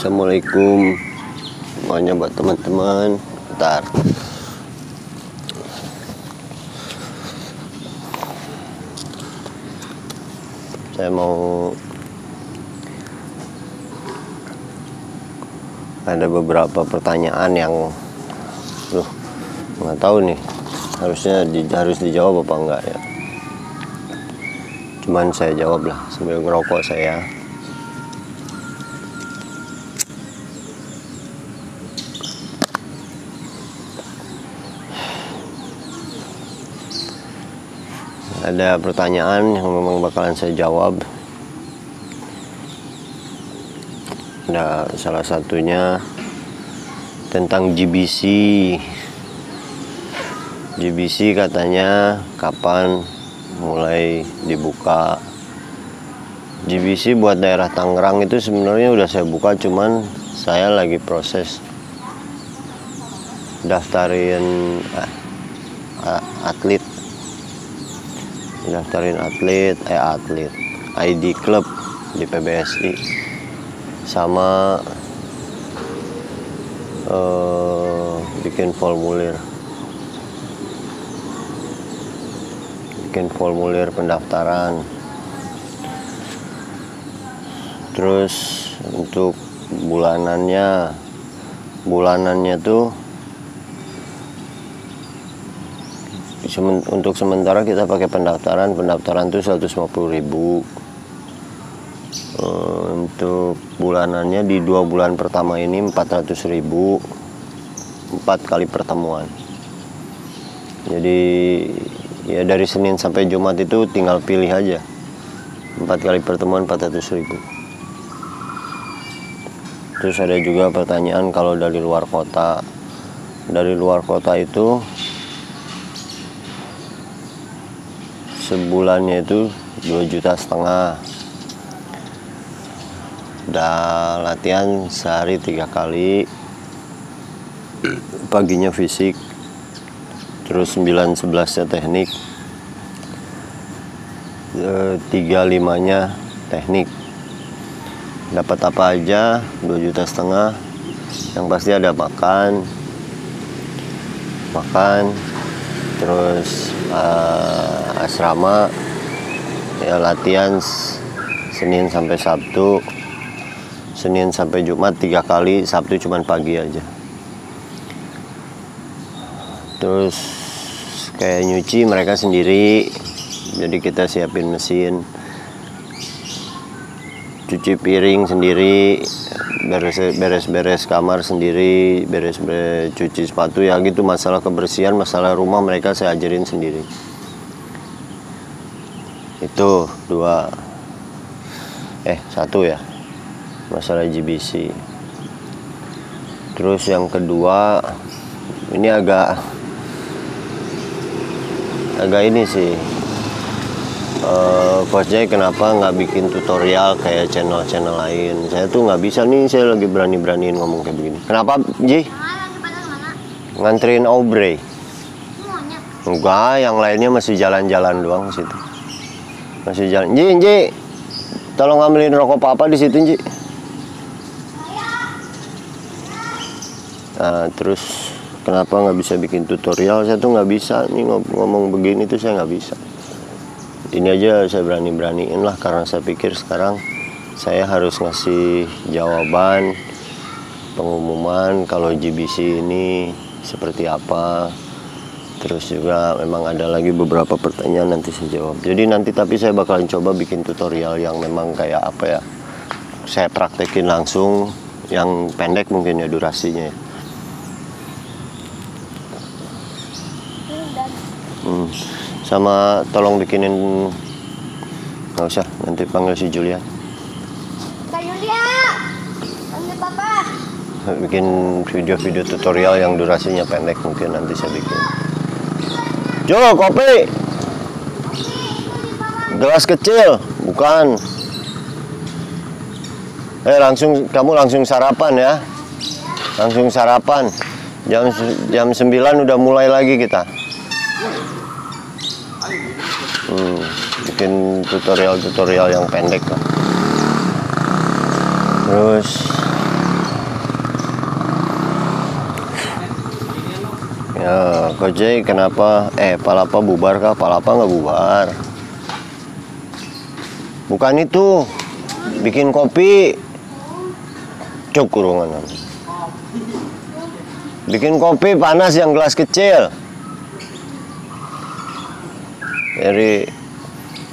Assalamualaikum semuanya buat teman-teman. Bentar, saya mau ada beberapa pertanyaan yang nggak tahu nih harus dijawab apa enggak ya. Cuman saya jawab lah sambil ngerokok saya. Ada pertanyaan yang memang bakalan saya jawab. Ada salah satunya tentang GBC. GBC katanya kapan mulai dibuka. GBC buat daerah Tangerang itu sebenarnya udah saya buka, cuman saya lagi proses daftarin atlet ID klub di PBSI sama bikin formulir pendaftaran. Terus untuk bulanannya tuh untuk sementara kita pakai pendaftaran tuh 150.000. Untuk bulanannya di 2 bulan pertama ini 400.000, 4 kali pertemuan. Jadi ya dari Senin sampai Jumat itu tinggal pilih aja, 4 kali pertemuan 400.000. Terus ada juga pertanyaan kalau dari luar kota. Dari luar kota itu sebulannya itu 2,5 juta. Udah latihan sehari 3 kali, paginya fisik, terus 9-11 nya teknik, 3-5 nya teknik. Dapat apa aja 2,5 juta. Yang pasti ada makan, terus asrama, ya latihan Senin sampai Sabtu, Senin sampai Jumat 3 kali, Sabtu cuman pagi aja. Terus kayak nyuci mereka sendiri, jadi kita siapin mesin, cuci piring sendiri, beres-beres kamar sendiri, beres-beres cuci sepatu, ya gitu. Masalah kebersihan, masalah rumah mereka saya ajarin sendiri. Itu 1 ya, masalah GBC. Terus yang kedua, ini agak ini sih, coachnya kenapa nggak bikin tutorial kayak channel lain. Saya tuh nggak bisa nih, saya lagi berani-beraniin ngomong kayak begini. Kenapa, Ji? Nganterin Aubrey? Enggak, yang lainnya masih jalan-jalan doang situ. Masih jalan. Ji, tolong ambilin rokok papa di situ, Ji. Nah, terus kenapa nggak bisa bikin tutorial? Saya tuh nggak bisa nih ngomong begini tuh, saya nggak bisa. Ini aja saya berani-beraniin lah, karena saya pikir sekarang saya harus ngasih jawaban, pengumuman kalau GBC ini seperti apa. Terus juga memang ada lagi beberapa pertanyaan nanti saya jawab. Jadi nanti tapi saya bakalan coba bikin tutorial yang memang kayak apa ya, saya praktekin langsung, yang pendek mungkin ya durasinya ya. Sama tolong bikinin nggak usah, nanti panggil si Julia. Kak Julia, panggil papa. Bikin video-video tutorial yang durasinya pendek, mungkin nanti saya bikin. Jo, kopi. Gelas kecil, bukan. Kamu langsung sarapan ya. Langsung sarapan. Jam 9 udah mulai lagi kita. Bikin tutorial yang pendek lah. Terus ya, Kojai kenapa? Palapa bubar kah? Palapa nggak bubar. Bukan itu. Bikin kopi. Cuk kurungan. Bikin kopi panas yang gelas kecil. Jadi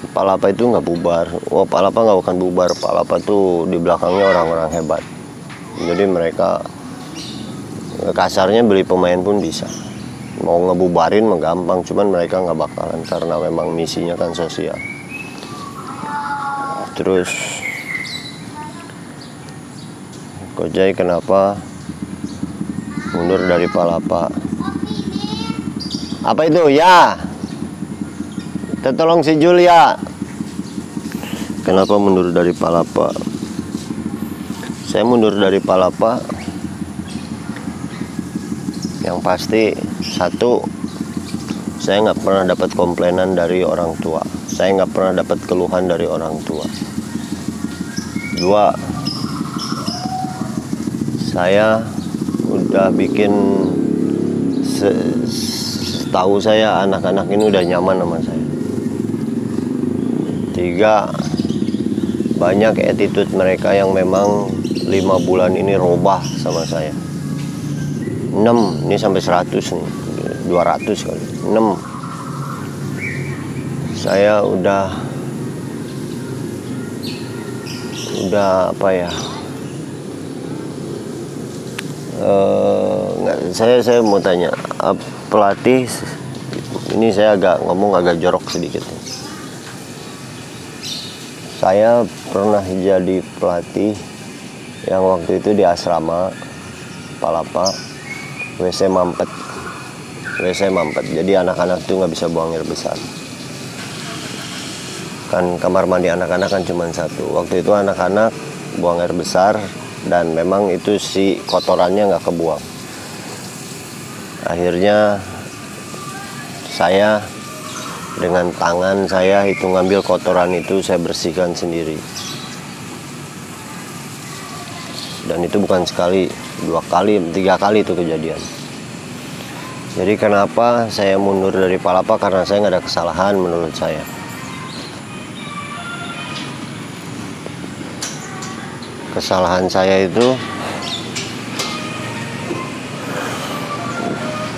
Palapa itu nggak bubar. Oh, Palapa nggak akan bubar. Palapa tuh di belakangnya orang-orang hebat. Jadi mereka kasarnya beli pemain pun bisa. Mau ngebubarin mah gampang, cuman mereka nggak bakalan karena memang misinya kan sosial. Terus Kojai kenapa mundur dari Palapa? Apa itu? Ya. Tolong si Julia. Kenapa mundur dari Palapa? Saya mundur dari Palapa yang pasti, satu, saya nggak pernah dapat komplainan dari orang tua. Saya nggak pernah dapat keluhan dari orang tua. Dua, saya udah bikin, setahu saya anak-anak ini udah nyaman sama saya. Tiga, banyak attitude mereka yang memang 5 bulan ini robah sama saya. 6, ini sampai 100 nih, 200 kali. 6, saya udah apa ya? Saya mau tanya, pelatih ini saya ngomong agak jorok sedikit. Saya pernah jadi pelatih yang waktu itu di asrama Palapa, WC mampet. Jadi anak-anak tuh nggak bisa buang air besar. Kan kamar mandi anak-anak kan cuma satu. Waktu itu anak-anak buang air besar dan memang itu si kotorannya nggak kebuang. Akhirnya saya dengan tangan saya itu ngambil kotoran itu, saya bersihkan sendiri. Dan itu bukan sekali, 2 kali, 3 kali itu kejadian. Jadi kenapa saya mundur dari Palapa? Karena saya nggak ada kesalahan menurut saya. Kesalahan saya itu,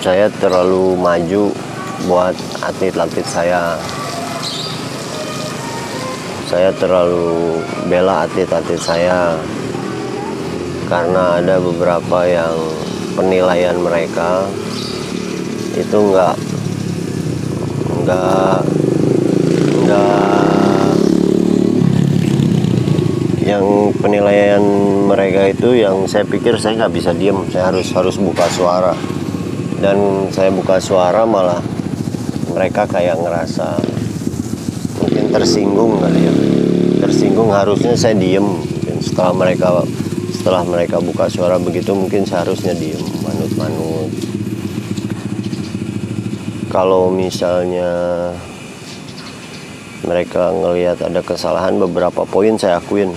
saya terlalu maju buat atlet-atlet saya. Saya terlalu bela atlet-atlet saya karena ada beberapa yang penilaian mereka itu enggak yang penilaian mereka itu yang saya pikir saya nggak bisa diem, saya harus buka suara. Dan saya buka suara malah mereka kayak ngerasa mungkin tersinggung kali ya. Tersinggung, harusnya saya diem. Mungkin setelah mereka buka suara begitu mungkin seharusnya diem, manut-manut. Kalau misalnya mereka ngelihat ada kesalahan, beberapa poin saya akuin.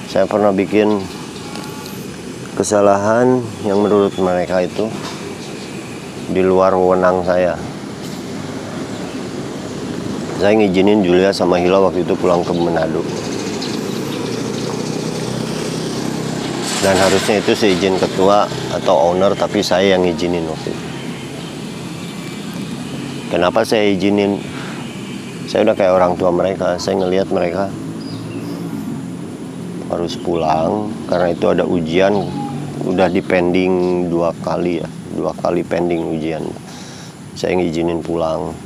Saya pernah bikin kesalahan yang menurut mereka itu di luar wewenang saya. Saya ngizinin Julia sama Hila waktu itu pulang ke Manado. Dan harusnya itu seizin ketua atau owner, tapi saya yang ngizinin waktu itu. Kenapa saya izinin? Saya udah kayak orang tua mereka. Saya ngelihat mereka harus pulang karena itu ada ujian, udah di pending 2 kali ya, 2 kali pending ujian. Saya ngizinin pulang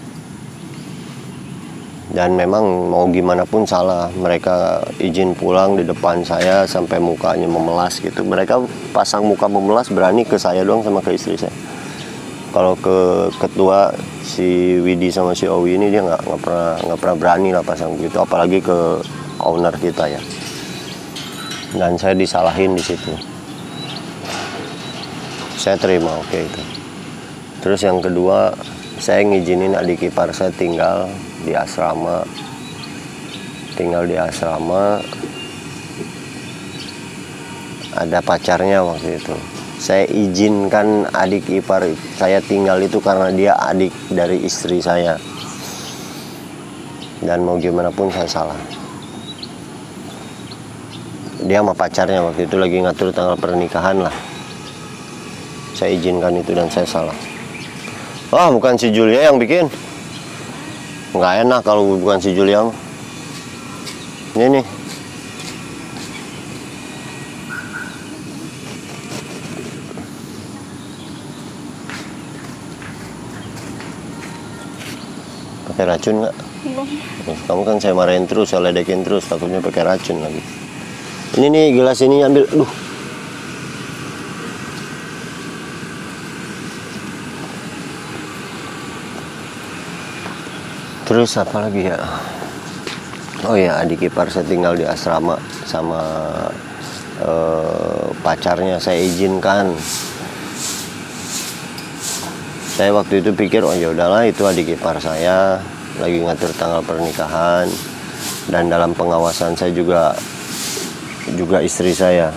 Dan memang mau gimana pun salah, mereka izin pulang di depan saya sampai mukanya memelas gitu. Mereka pasang muka memelas berani ke saya doang sama ke istri saya. Kalau ke ketua si Widi sama si Owi ini dia nggak pernah berani lah pasang begitu, apalagi ke owner kita ya. Dan saya disalahin di situ. Saya terima oke itu. Terus yang kedua, saya ngizinin adik ipar saya tinggal di asrama. Ada pacarnya waktu itu. Saya izinkan adik ipar saya tinggal itu karena dia adik dari istri saya. Dan mau gimana pun saya salah. Dia sama pacarnya waktu itu lagi ngatur tanggal pernikahan lah. Saya izinkan itu dan saya salah. Oh, bukan si Julia yang bikin. Nggak enak kalau bukan si Julia. Ini nih. Pakai racun nggak? Belum. Kamu kan saya marahin terus, saya ledekin terus, takutnya pakai racun lagi. Ini nih gelas ini ambil. Duh. Terus apa lagi ya? Oh ya, adik ipar saya tinggal di asrama sama pacarnya saya izinkan. Saya waktu itu pikir oh ya udahlah itu adik ipar saya lagi ngatur tanggal pernikahan, dan dalam pengawasan saya juga istri saya.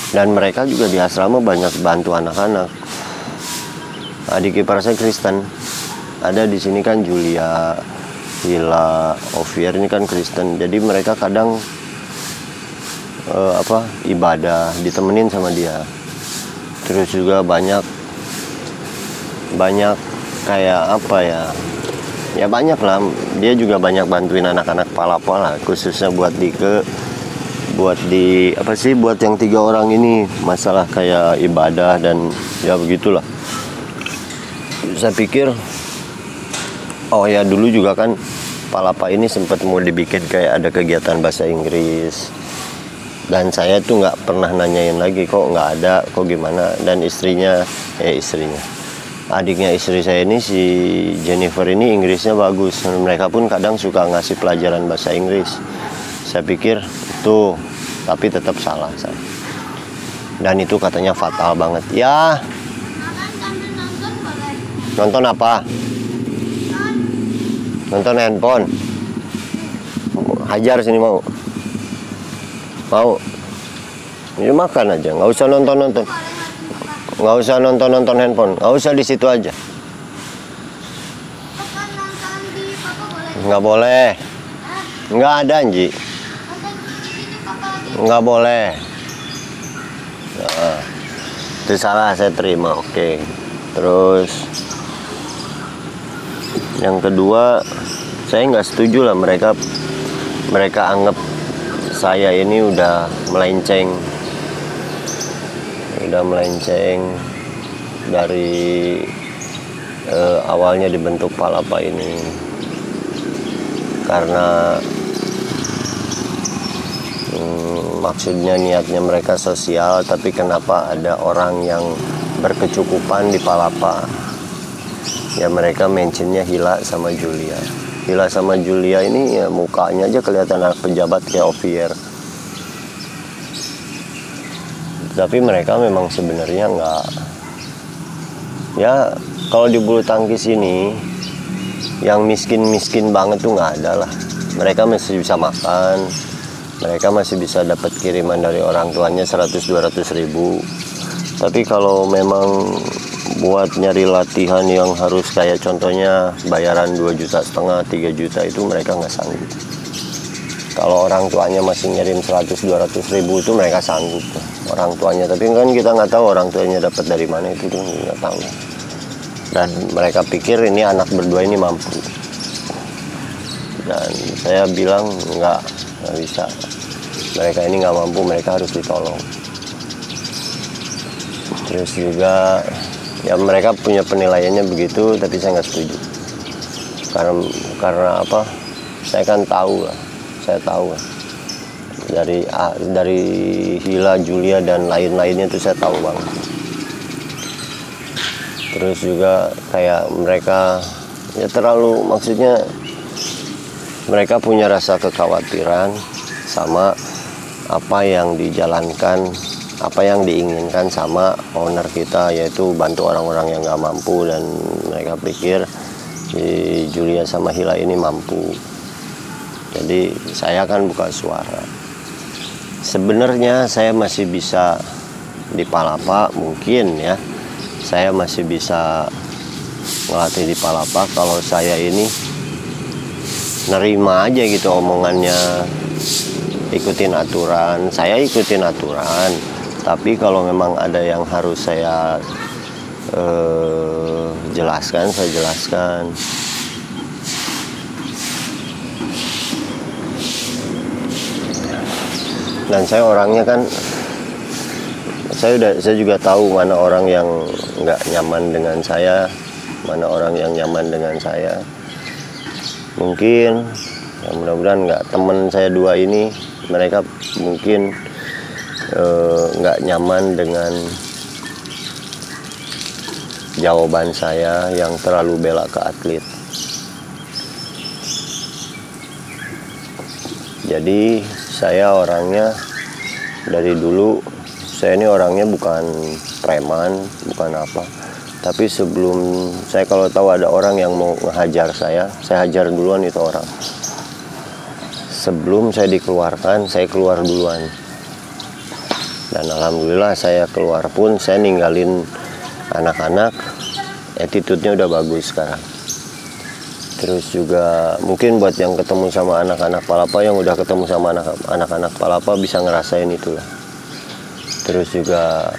Dan mereka juga di asrama banyak bantu anak-anak. Adik ipar saya Kristen. Ada di sini kan Julia, Hila, Ovier ini kan Kristen. Jadi mereka kadang ibadah ditemenin sama dia. Terus juga banyak kayak apa ya? Ya banyak lah. Dia juga banyak bantuin anak-anak Palapa lah, khususnya buat yang 3 orang ini masalah kayak ibadah dan ya begitulah. Saya pikir oh ya dulu juga kan Palapa ini sempat mau dibikin kayak ada kegiatan bahasa Inggris, dan saya tuh nggak pernah nanyain lagi kok nggak ada, kok gimana. Dan adiknya istri saya ini si Jennifer ini Inggrisnya bagus, mereka pun kadang suka ngasih pelajaran bahasa Inggris. Saya pikir tuh, tapi tetap salah saya. Dan itu katanya fatal banget ya. Nonton apa? Nonton handphone. Hajar sini mau. Ini makan aja, nggak usah nonton. Nggak usah nonton handphone, nggak usah di situ aja. Nggak boleh. Nggak ada Anji. Nggak boleh. Nah, itu salah, saya terima, oke. Terus yang kedua, saya nggak setuju lah mereka anggap saya ini udah melenceng dari awalnya dibentuk Palapa ini, karena maksudnya niatnya mereka sosial, tapi kenapa ada orang yang berkecukupan di Palapa? Ya mereka mentionnya Hila sama Julia. Hila sama Julia ini ya mukanya aja kelihatan anak pejabat kayak Ovier. Tapi mereka memang sebenarnya nggak. Ya kalau di bulu tangkis ini yang miskin banget tuh nggak ada lah. Mereka masih bisa makan, mereka masih bisa dapat kiriman dari orang tuanya 100-200 ribu. Tapi kalau memang buat nyari latihan yang harus kayak contohnya bayaran 2,5 juta, 3 juta, itu mereka nggak sanggup. Kalau orang tuanya masih ngirim 100-200 ribu itu mereka sanggup orang tuanya. Tapi kan kita nggak tahu orang tuanya dapat dari mana, itu tuh nggak tahu. Dan mereka pikir ini anak berdua ini mampu. Dan saya bilang nggak bisa. Mereka ini nggak mampu, mereka harus ditolong. Terus juga ya mereka punya penilaiannya begitu, tapi saya nggak setuju. karena apa, saya kan tahu lah, saya tahu lah. Dari Hila, Julia dan lain-lainnya itu saya tahu banget. Terus juga kayak mereka ya terlalu, maksudnya mereka punya rasa kekhawatiran sama apa yang dijalankan, apa yang diinginkan sama owner kita, yaitu bantu orang-orang yang nggak mampu, dan mereka pikir si Julia sama Hila ini mampu. Jadi saya kan buka suara. Sebenarnya saya masih bisa di Palapa, mungkin ya. Saya masih bisa ngelatih di Palapa kalau saya ini nerima aja gitu omongannya, ikutin aturan. Saya ikutin aturan, tapi kalau memang ada yang harus saya jelaskan, saya jelaskan. Dan saya orangnya kan, saya juga tahu mana orang yang nggak nyaman dengan saya, mana orang yang nyaman dengan saya. Mungkin ya mudah-mudahan nggak, teman saya dua ini mereka mungkin nggak nyaman dengan jawaban saya yang terlalu bela ke atlet. Jadi saya orangnya dari dulu, saya ini orangnya bukan preman, bukan apa. Tapi sebelum saya, kalau tahu ada orang yang mau ngehajar saya hajar duluan itu orang. Sebelum saya dikeluarkan, saya keluar duluan. Dan alhamdulillah saya keluar pun saya ninggalin anak-anak, attitude-nya udah bagus sekarang. Terus juga mungkin buat yang ketemu sama anak-anak Palapa, yang udah ketemu sama anak-anak Palapa bisa ngerasain itulah. Terus juga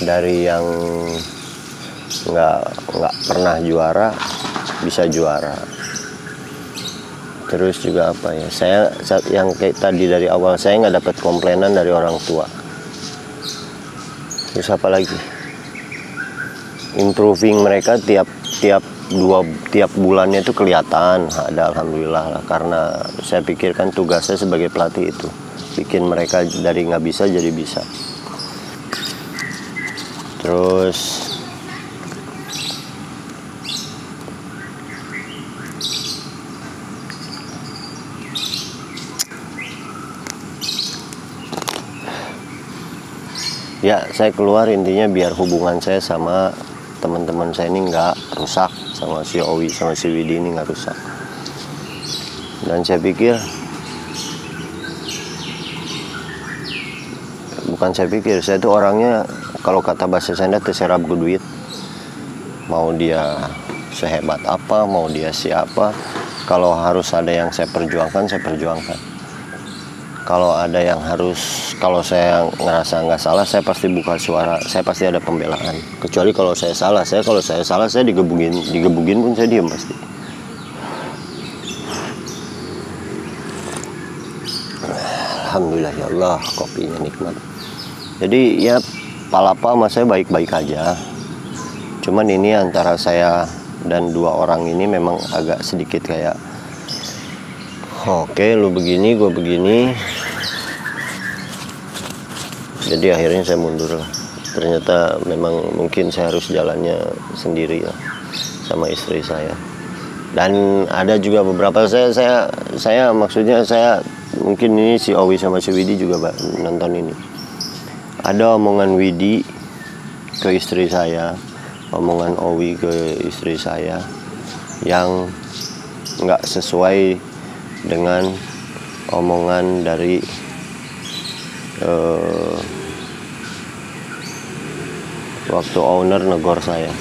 dari yang nggak pernah juara bisa juara. Terus juga apa ya, saya yang kayak tadi dari awal, saya nggak dapat komplainan dari orang tua. Terus apa lagi, improving mereka tiap bulannya itu kelihatan ada, alhamdulillah lah. Karena saya pikirkan tugas saya sebagai pelatih itu bikin mereka dari nggak bisa jadi bisa. Terus ya saya keluar intinya biar hubungan saya sama teman-teman saya ini nggak rusak, sama si Owi sama si Widi ini nggak rusak. Dan saya pikir, bukan saya pikir, saya tuh orangnya kalau kata bahasa Sunda terserap duit. Mau dia sehebat apa, mau dia siapa, kalau harus ada yang saya perjuangkan, saya perjuangkan. Kalau ada yang harus, kalau saya ngerasa nggak salah, saya pasti buka suara, saya pasti ada pembelaan. Kecuali kalau saya salah, saya digebugin pun saya diam pasti. Alhamdulillah ya Allah, kopinya nikmat. Jadi ya Palapa sama saya baik-baik aja. Cuman ini antara saya dan dua orang ini memang agak sedikit kayak, oke, lu begini, gue begini. Jadi akhirnya saya mundur lah. Ternyata memang mungkin saya harus jalannya sendiri lah sama istri saya. Dan ada juga beberapa saya maksudnya saya mungkin ini si Owi sama si Widi juga nonton ini. Ada omongan Widi ke istri saya, omongan Owi ke istri saya yang nggak sesuai dengan omongan dari waktu owner negor saya.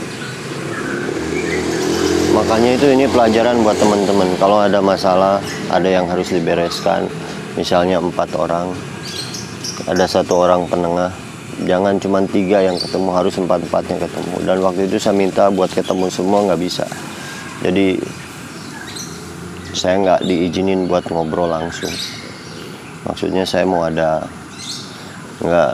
Makanya itu ini pelajaran buat teman-teman. Kalau ada masalah, ada yang harus dibereskan, misalnya 4 orang, ada 1 orang penengah, jangan cuma 3 yang ketemu, harus 4-4-nya ketemu. Dan waktu itu saya minta buat ketemu semua, nggak bisa. Jadi saya nggak diizinin buat ngobrol langsung. Maksudnya saya mau ada, nggak,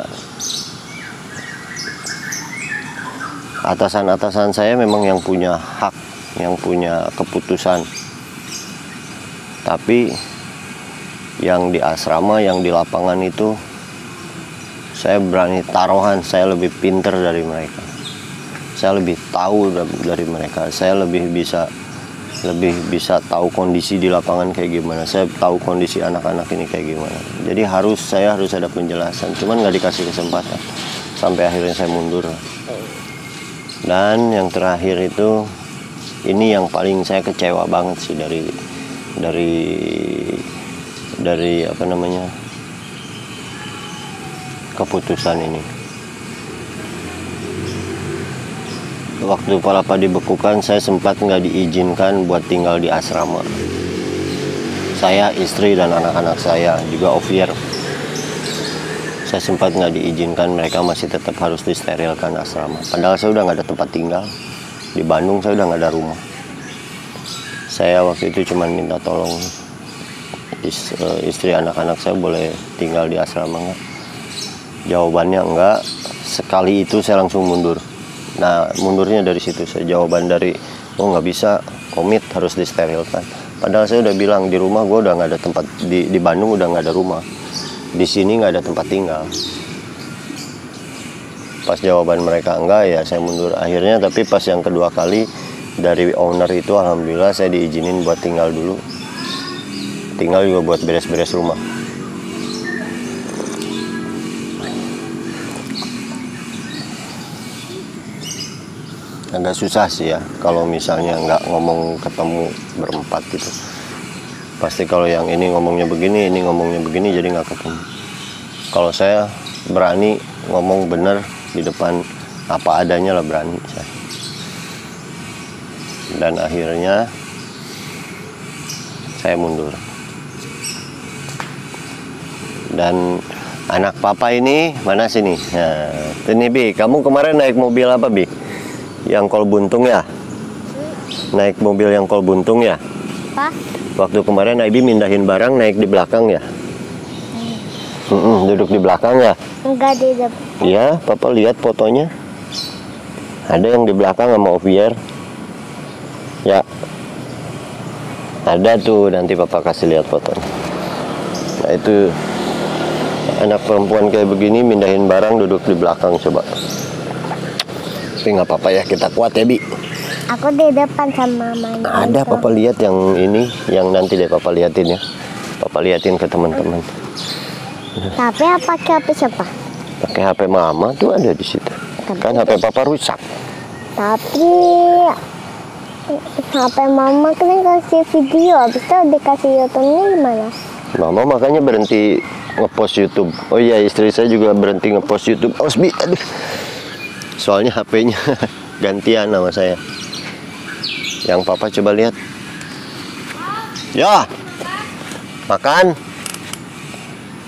atasan-atasan saya memang yang punya hak, yang punya keputusan Tapi yang di asrama, yang di lapangan itu saya berani taruhan saya lebih pinter dari mereka. Saya lebih tahu dari mereka. Saya lebih bisa tahu kondisi di lapangan kayak gimana. Saya tahu kondisi anak-anak ini kayak gimana. Jadi saya harus ada penjelasan. Cuman nggak dikasih kesempatan. Sampai akhirnya saya mundur. Dan yang terakhir itu, ini yang paling saya kecewa banget sih dari apa namanya, keputusan ini. Waktu Palapa dibekukan, saya sempat nggak diizinkan buat tinggal di asrama. Saya, istri, dan anak-anak saya, juga Ovier. Saya sempat nggak diizinkan, mereka masih tetap harus disterilkan asrama. Padahal saya udah nggak ada tempat tinggal. Di Bandung saya udah nggak ada rumah. Saya waktu itu cuma minta tolong, istri, anak-anak saya boleh tinggal di asrama nggak? Jawabannya enggak. Sekali itu saya langsung mundur. Nah, mundurnya dari situ. Saya jawaban dari, oh nggak bisa, komit, harus disterilkan. Padahal saya udah bilang di rumah gue udah nggak ada tempat, di Bandung udah nggak ada rumah, di sini nggak ada tempat tinggal. Pas jawaban mereka enggak, ya saya mundur. Akhirnya tapi pas yang kedua kali dari owner itu, alhamdulillah saya diizinin buat tinggal dulu. Tinggal juga buat beres-beres rumah. Agak susah sih ya kalau misalnya nggak ngomong ketemu berempat gitu. Pasti kalau yang ini ngomongnya begini, ini ngomongnya begini, jadi nggak ketemu. Kalau saya berani ngomong bener di depan, apa adanya lah berani saya. Dan akhirnya saya mundur. Dan anak papa ini mana sini? Nah, ini Bi, kamu kemarin naik mobil apa Bi? Yang kol buntung ya? Naik mobil yang kol buntung ya? Apa? Waktu kemarin Aibi mindahin barang naik di belakang ya? Duduk di belakang ya? Enggak di depan. Iya, Papa lihat fotonya. Ada yang di belakang sama Ovier. Ya. Ada tuh, nanti Papa kasih lihat fotonya. Nah itu, anak perempuan kayak begini mindahin barang duduk di belakang coba. Tapi nggak apa-apa ya, kita kuat ya Bi. Aku di depan sama mamanya. Ada Papa lihat yang ini, yang nanti deh Papa liatin ya. Papa liatin ke teman-teman. Tapi pakai HP siapa? Pakai HP Mama tuh ada di situ. Kan HP Papa rusak. Tapi HP Mama kan kasih video, habis itu dikasih YouTube-nya gimana? Mama makanya berhenti ngepost YouTube. Oh iya, istri saya juga berhenti ngepost YouTube. Osbi, aduh. Soalnya HP-nya gantian sama saya. Yang Papa coba lihat. Ya. Makan.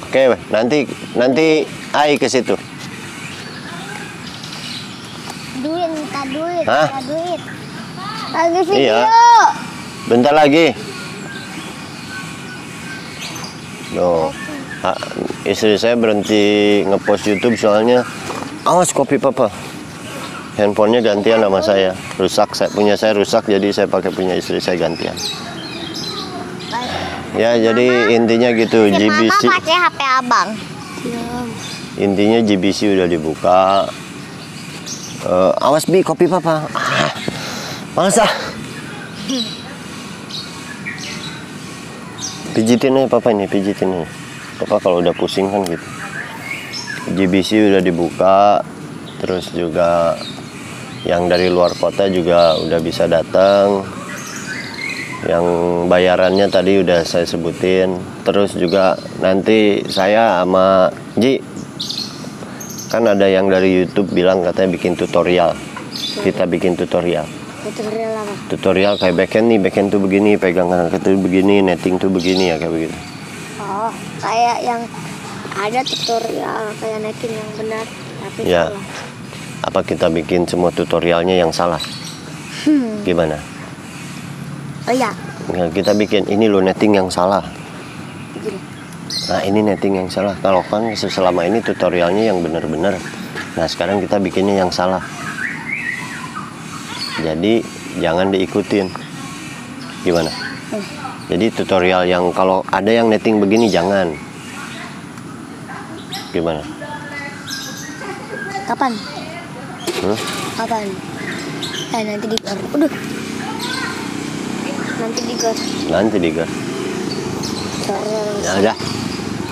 Oke, nanti Ai ke situ. Duit, minta duit, Hah? minta duit. Lagi video. Iya. Bentar lagi. Loh. Istri saya berhenti ngepost YouTube soalnya awas kopi Papa. Handphonenya gantian sama saya. Rusak, punya saya rusak, jadi saya pakai punya istri saya gantian. Ya, jadi intinya gitu, Si GBC. Mama pakai HP abang. Intinya GBC udah dibuka. Awas Bi, kopi Papa. Males ah. Pijitin aja Papa ini, pijitin aja. Papa kalau udah pusing kan gitu. GBC udah dibuka, terus juga yang dari luar kota juga udah bisa datang. Yang bayarannya tadi udah saya sebutin. Terus juga nanti saya sama Ji, kan ada yang dari YouTube bilang katanya bikin tutorial. Kita bikin tutorial. Tutorial apa? Tutorial kayak backend nih, backend tuh begini, pegang kanan tuh begini, netting tuh begini ya, kayak begitu. Oh, kayak yang ada tutorial kayak netting yang benar, tapi Ya. salah. Apa kita bikin semua tutorialnya yang salah? Gimana? Oh iya. Nah, kita bikin ini loh netting yang salah. Begini. Nah ini netting yang salah. Kalau kan selama ini tutorialnya yang benar-benar. Nah sekarang kita bikinnya yang salah. Jadi jangan diikutin. Gimana? Jadi tutorial yang kalau ada yang netting begini jangan. Gimana? Kapan? Hah? Kapan? Nanti di gor. Udah. Nanti di gor. Nanti digas. Terus. Ya udah.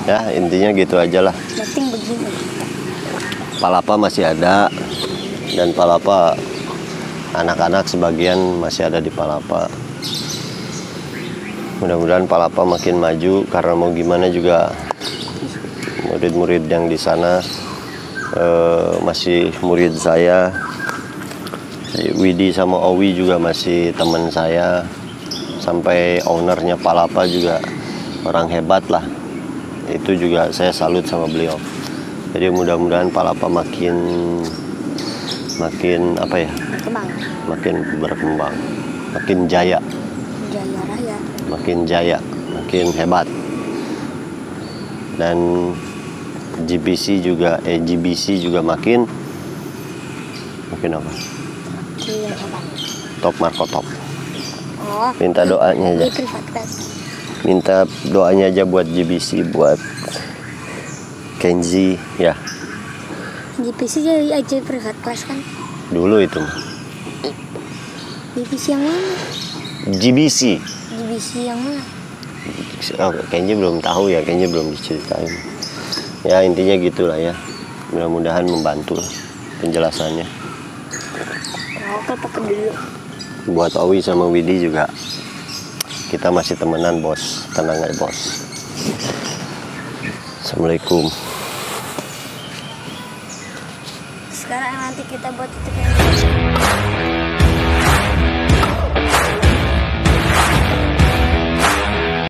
Ya intinya gitu aja lah. Netting begini. Palapa masih ada, dan Palapa anak-anak sebagian masih ada di Palapa. Mudah-mudahan Palapa makin maju, karena mau gimana juga murid-murid yang di sana masih murid saya. Widi sama Owi juga masih teman saya. Sampai ownernya Palapa juga orang hebat lah. Itu juga saya salut sama beliau. Jadi mudah-mudahan Palapa makin apa ya? Berkembang. Makin berkembang, makin jaya, Jaya Raya. makin jaya, makin hebat. Dan GBC juga makin apa? Iya, hebat. Top Marco top. Oh. Minta doanya aja. Di privat class. Minta doanya aja buat GBC, buat Kenzi ya. GPC jadi aja privat class kan? Dulu itu mah. GPC yang mana? GBC. GBC yang mana? Oh, Kenji belum tahu ya, Kenji belum diceritain. Ya intinya gitulah ya. Mudah-mudahan membantu penjelasannya. Oke, pakai dulu. Buat Owi sama Widi juga, kita masih temenan bos, tenang aja bos. Assalamualaikum. Sekarang nanti kita buat itu kayak